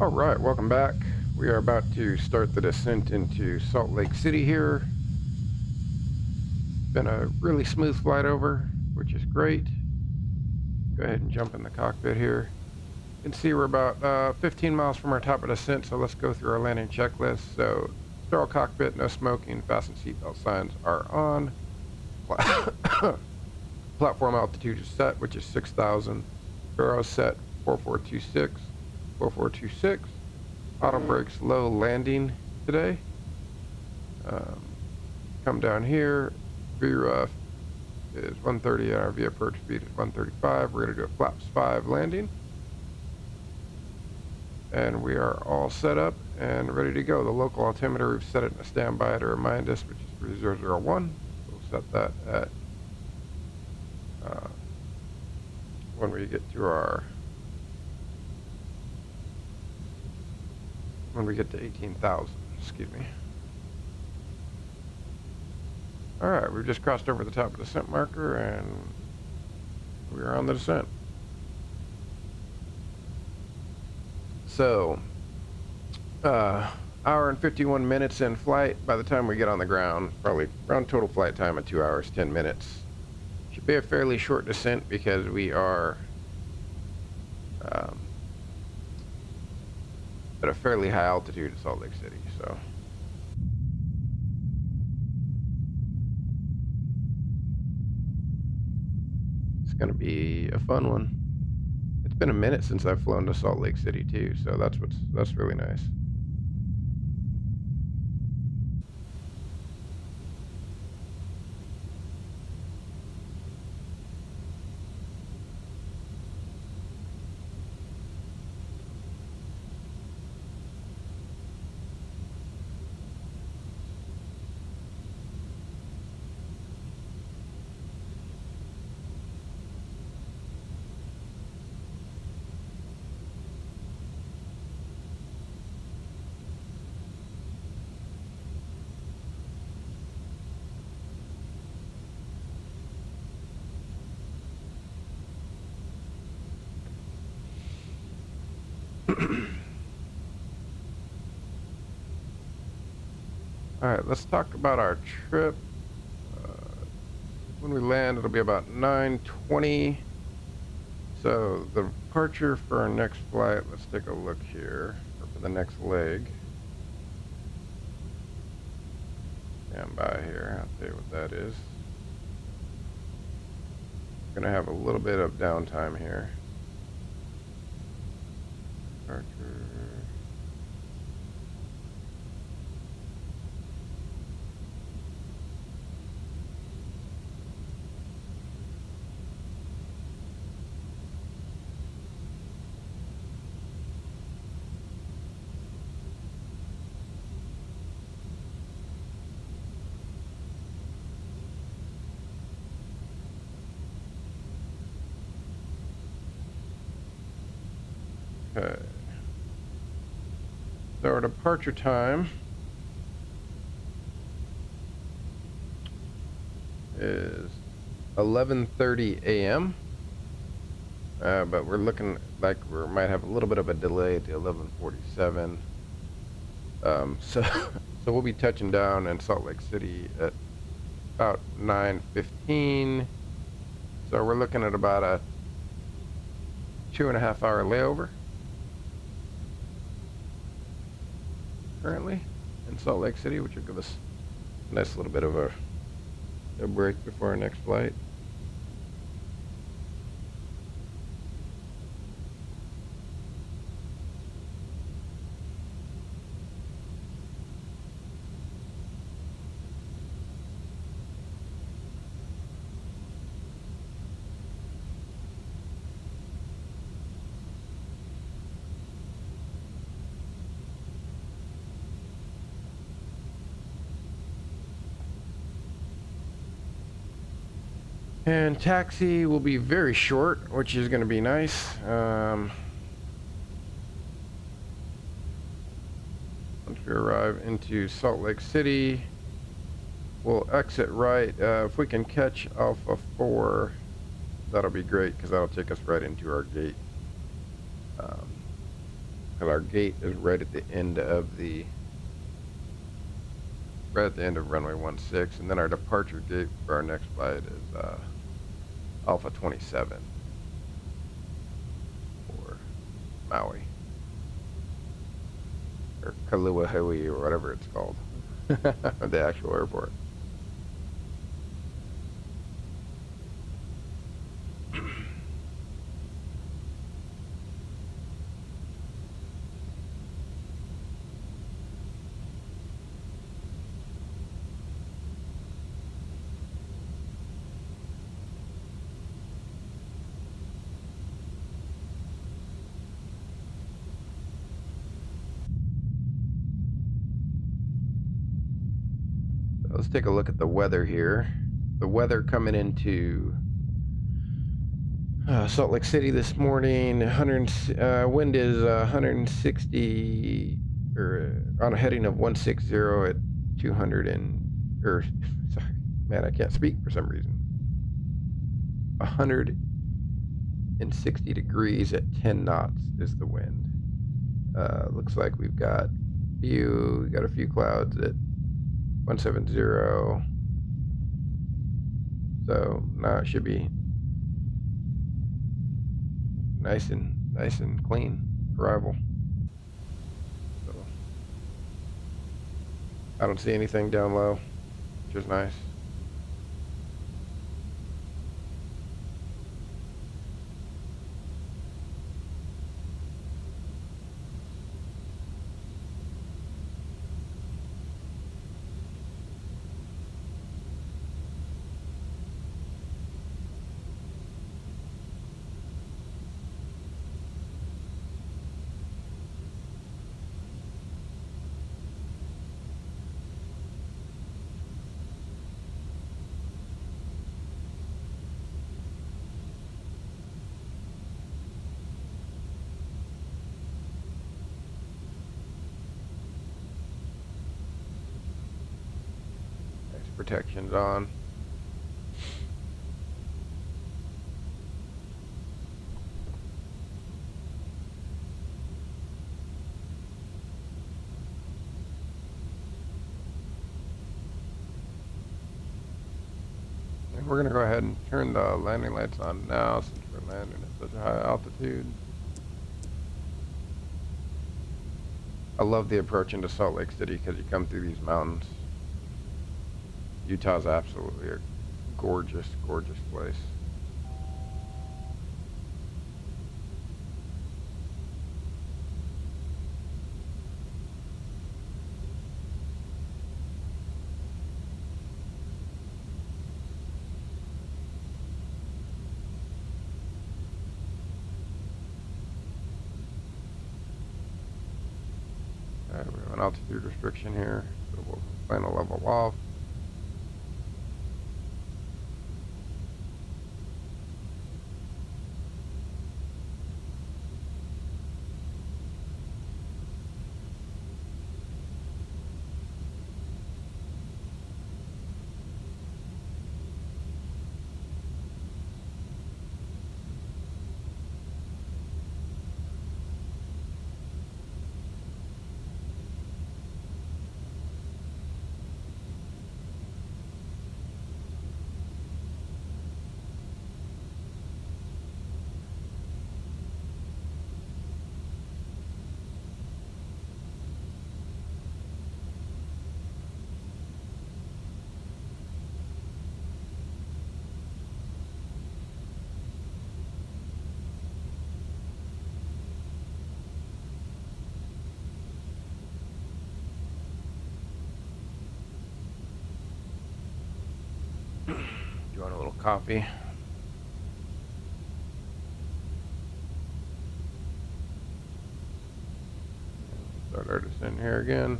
All right, welcome back. We are about to start the descent into Salt Lake City here. Been a really smooth flight over, which is great. Go ahead and jump in the cockpit here. You can see we're about 15 miles from our top of descent, so let's go through our landing checklist. So, sterile cockpit, no smoking, fasten seatbelt signs are on. Platform altitude is set, which is 6,000. Gyro set 4426, 4426. Auto brakes low landing today. Come down here. VREF is 130 and our V approach speed is 135. We're going to do a flaps 5 landing. And we are all set up and ready to go. The local altimeter, we've set it in a standby to remind us, which is 3001. We'll set that at when we get to our when we get to 18,000, excuse me. All right, we've just crossed over the top of the descent marker and we are on the descent. So, hour and 51 minutes in flight. By the time we get on the ground, probably around total flight time of 2 hours, 10 minutes. Should be a fairly short descent because we are at a fairly high altitude in Salt Lake City, so. It's gonna be a fun one. It's been a minute since I've flown to Salt Lake City too, so that's really nice. All right, let's talk about our trip. When we land, it'll be about 9:20. So the departure for our next flight, let's take a look here, or for the next leg. Stand by here, I'll tell you what that is. Gonna have a little bit of downtime here. Departure. Okay. So our departure time is 11:30 a.m. But we're looking like we might have a little bit of a delay to 11:47. So so we'll be touching down in Salt Lake City at about 9:15. So we're looking at about a 2.5 hour layover currently in Salt Lake City, which will give us a nice little bit of a break before our next flight. And taxi will be very short, which is going to be nice. Once we arrive into Salt Lake City, we'll exit right. If we can catch Alpha 4, that'll be great because that'll take us right into our gate. And our gate is right at the end of runway 16, and then our departure gate for our next flight is Alpha 27 for Maui, or Kaluahui, or whatever it's called, the actual airport. Let's take a look at the weather here. The weather coming into Salt Lake City this morning, wind is 160, or on a heading of 160 at 200 sorry, man, I can't speak for some reason. 160 degrees at 10 knots is the wind. Looks like we got a few clouds at 170. So now it should be nice and clean arrival. So I don't see anything down low, which is nice. Protections on. And we're going to go ahead and turn the landing lights on now since we're landing at such a high altitude. I love the approach into Salt Lake City because you come through these mountains. Utah's absolutely a gorgeous, gorgeous place. Alright, we have an altitude restriction here, so we'll plan to level off. Do you want a little coffee? Start our descent here again.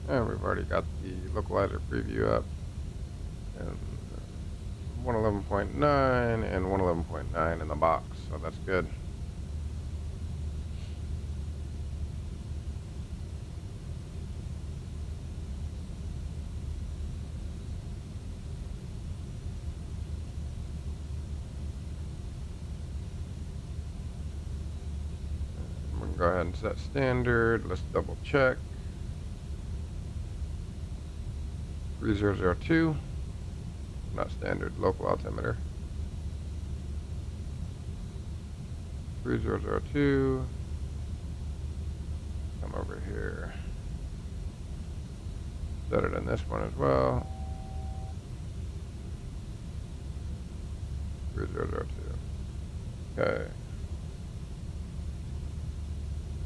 And we've already got the localizer preview up. And 111.9 and 111.9 in the box, so that's good. go ahead and set standard. Let's double check. 3002. Not standard, local altimeter. 3002. Come over here. Set it in this one as well. 3002. Okay.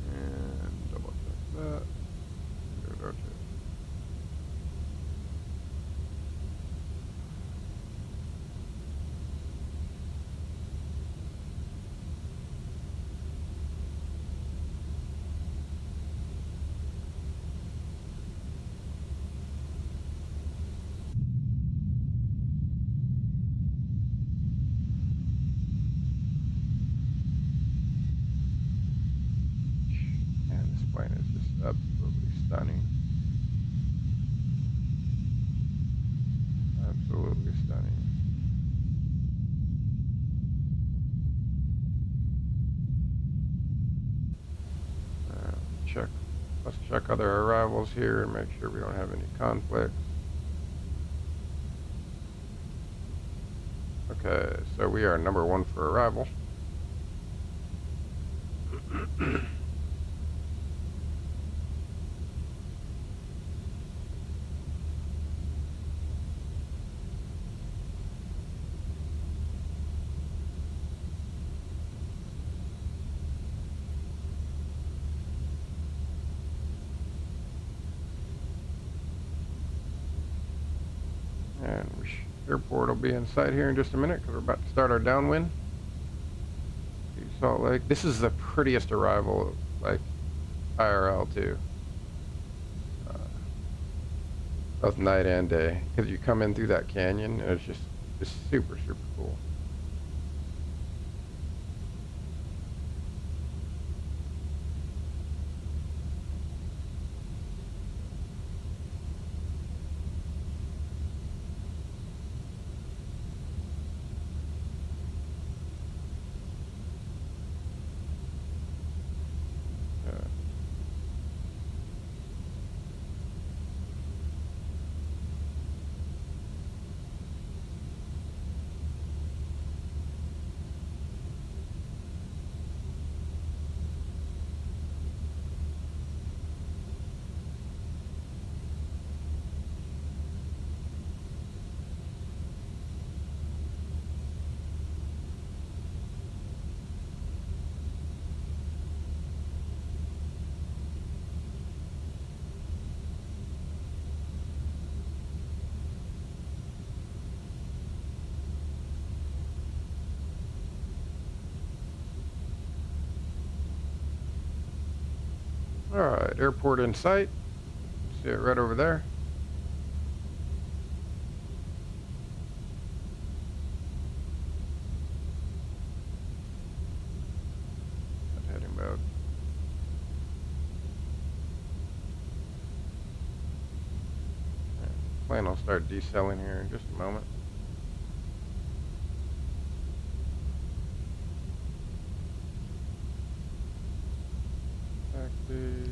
And double check that. 3002. And this plane is just absolutely stunning. Absolutely stunning. Check. Let's check other arrivals here and make sure we don't have any conflicts. Okay, so we are number 1 for arrival. And airport will be in sight here in just a minute because we're about to start our downwind to Salt Lake. This is the prettiest arrival, like IRL too. Both night and day, because you come in through that canyon and it's just super cool. Alright, airport in sight. See it right over there. Heading mode. Plane will start decelling here in just a moment. Taxi.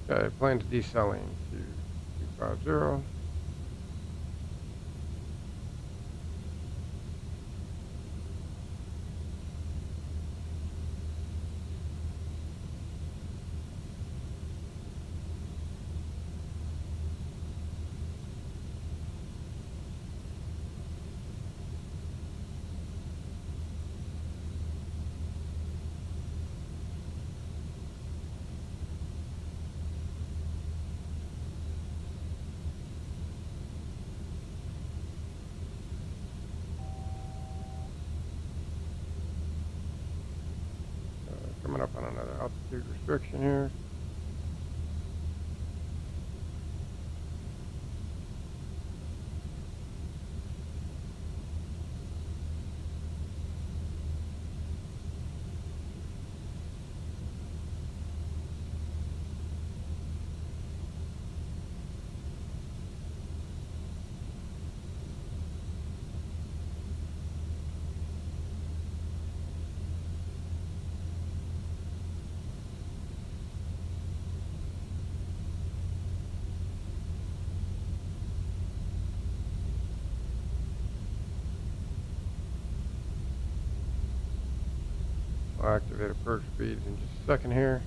Okay, plane's decelling to 250. coming up on another altitude restriction here. I'll activate approach speeds in just a second here.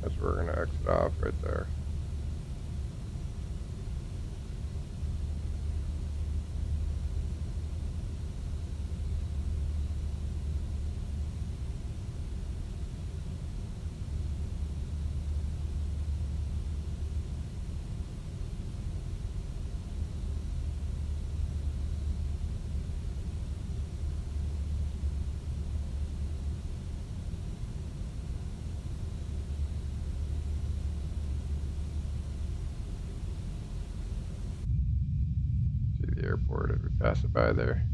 That's where we're going to exit off right there. See the airport as we pass it by there.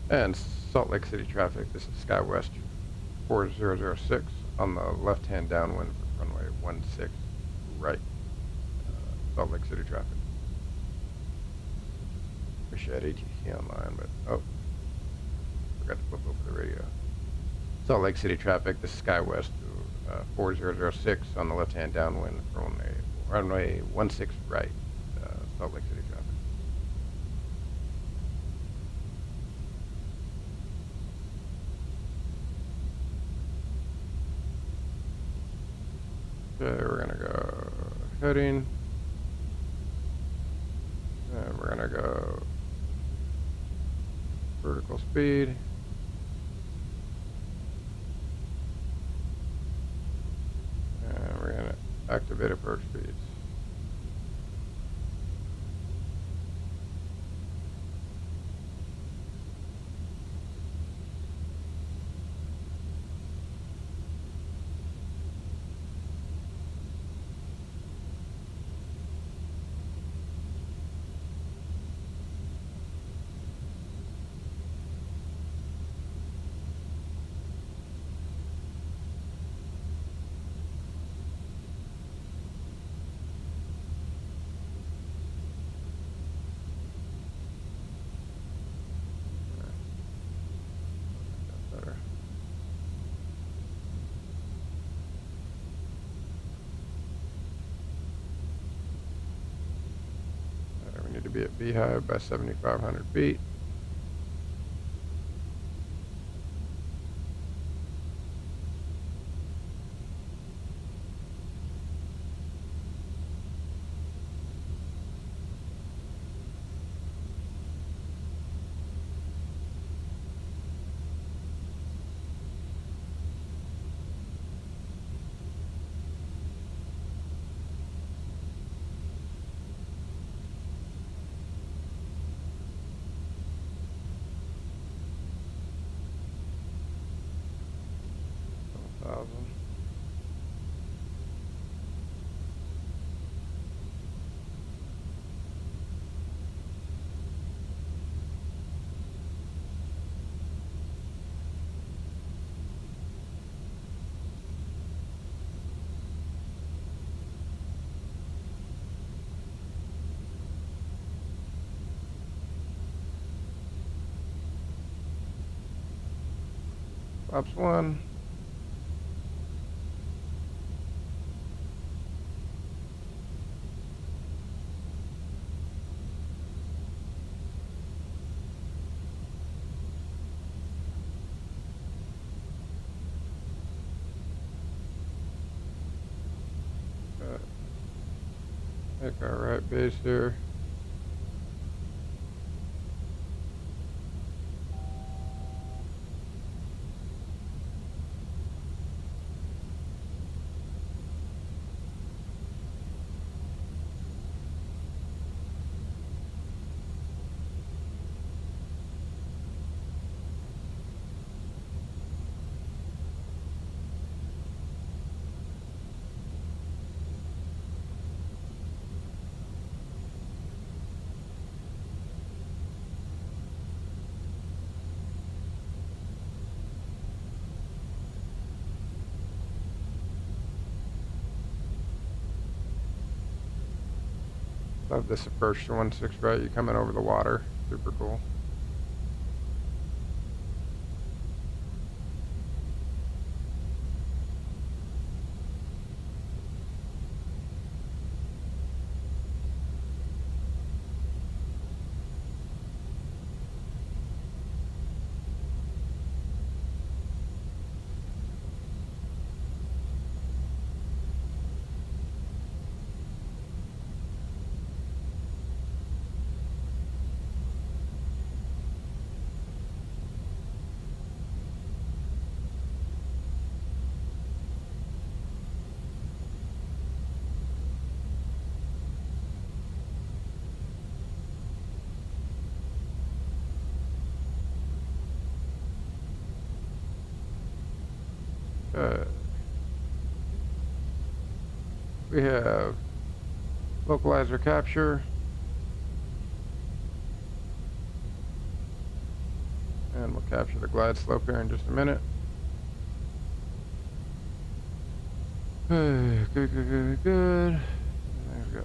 And Salt Lake City traffic, this is SkyWest 4006 on the left-hand downwind for runway 16 right. Salt Lake City traffic. Wish I had ATC online, but oh, forgot to flip over the radio. Salt Lake City traffic, this is SkyWest 4006 on the left-hand downwind for runway 16 right. Salt Lake City traffic. Okay, we're gonna go heading, and we're gonna go vertical speed, and we're gonna activate approach speeds. To be at Beehive by 7,500 feet. Flaps 1. Take our right base here. Love this approach to 16 right. You come in over the water. Super cool. We have localizer capture. And we'll capture the glide slope here in just a minute. Good, good, good, good. Everything's good.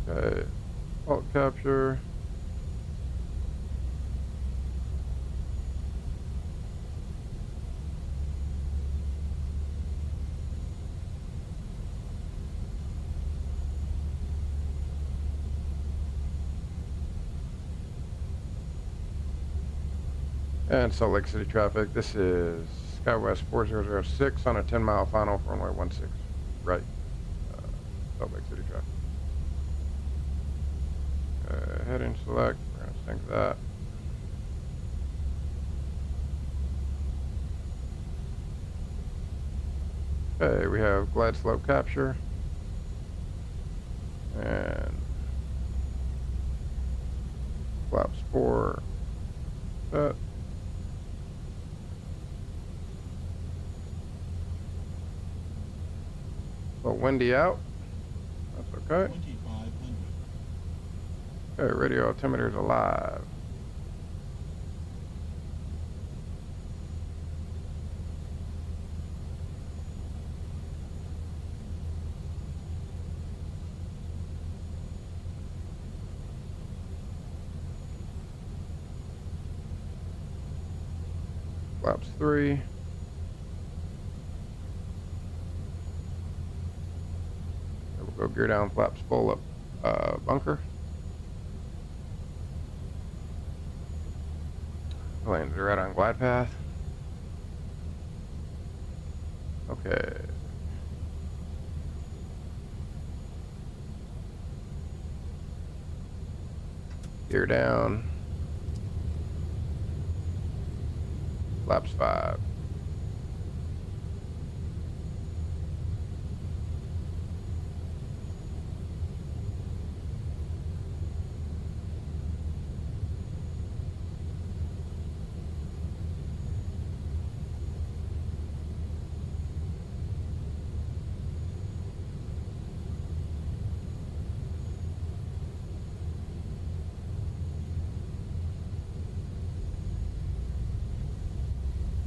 Okay, alt capture. And Salt Lake City traffic. This is SkyWest 4006 on a 10-mile final for runway 16 right. Salt Lake City traffic. Heading select. We're going to sync that. Okay, we have glide slope capture. And flaps 4 set. A little windy out. That's okay. Okay, radio altimeter is alive. Flaps 3. We'll go gear down, flaps full up bunker. Planes are right on glide path. Okay. Gear down. Flaps 5.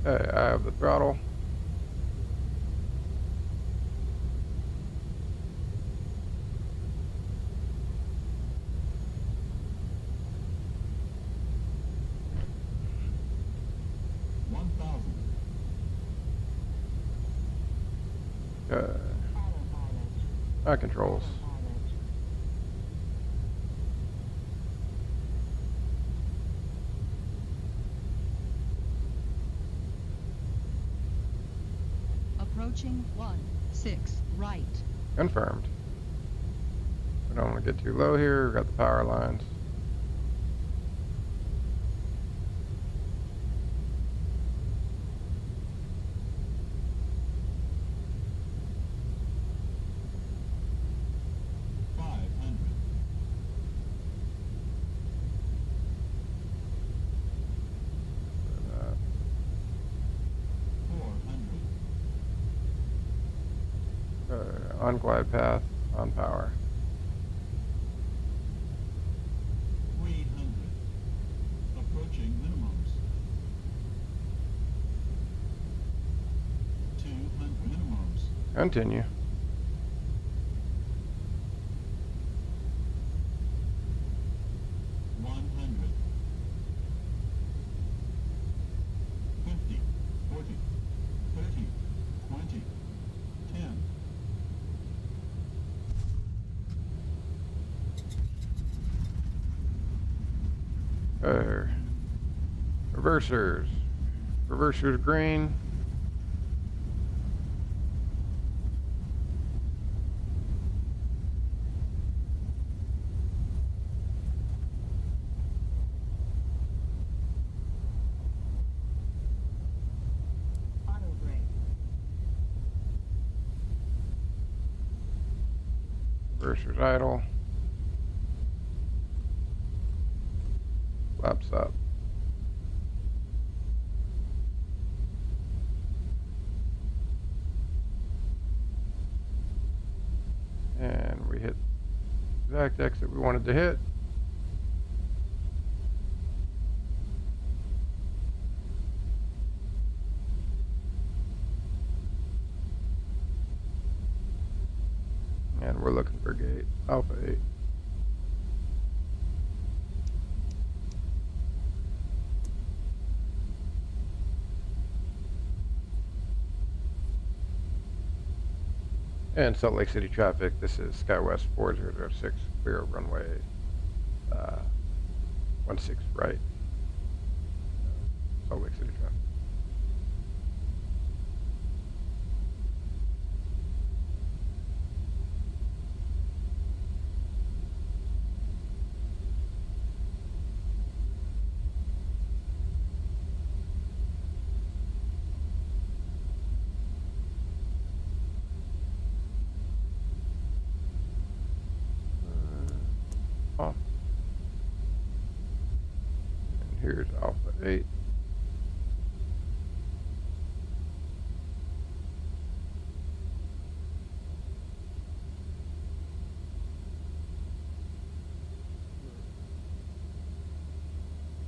Okay, I have the throttle. Okay. Controls. Approaching 16 right. Confirmed. We don't want to get too low here. We've got the power lines. On glide path, on power. 300. Approaching minimums. 200 minimums. Continue. 100. 50, 40, 30, 20, 10. Reversers. Reversers green. Auto brake. Reversers idle. Flaps up. And we hit the exact exit we wanted to hit. And we're looking for gate Alpha 8. And Salt Lake City traffic, this is SkyWest 4006, clear runway 16 right. Salt Lake City traffic. And here's Alpha 8.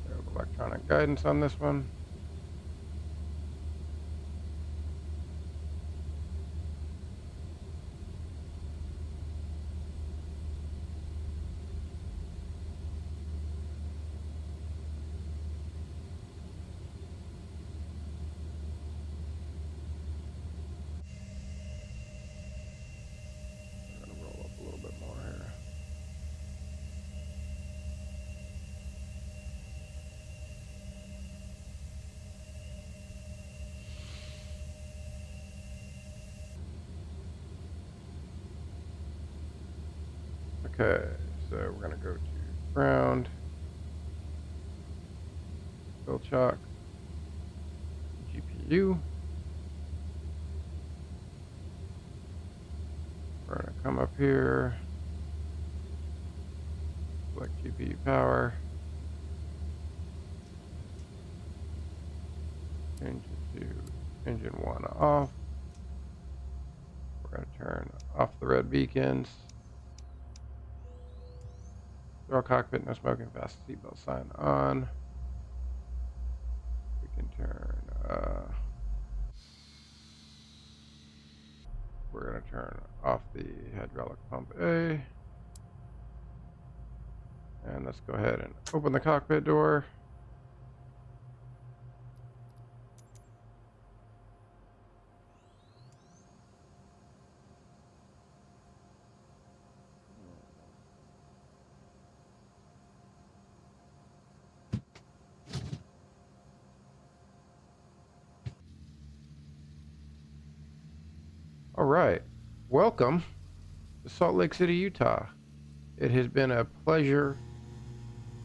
There's electronic guidance on this one. I'm gonna roll up a little bit more here. Okay, so we're gonna go to ground, fill chalk. view. We're going to come up here, select GPU power, change it to engine 1 off. We're going to turn off the red beacons. Door cockpit, no smoking, fast seatbelt sign on. We can turn, we're going to turn off the hydraulic pump A. And let's go ahead and open the cockpit door. All right, welcome to Salt Lake City, Utah. It has been a pleasure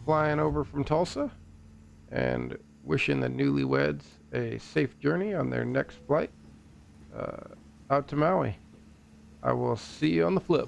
flying over from Tulsa and wishing the newlyweds a safe journey on their next flight out to Maui. I will see you on the flip.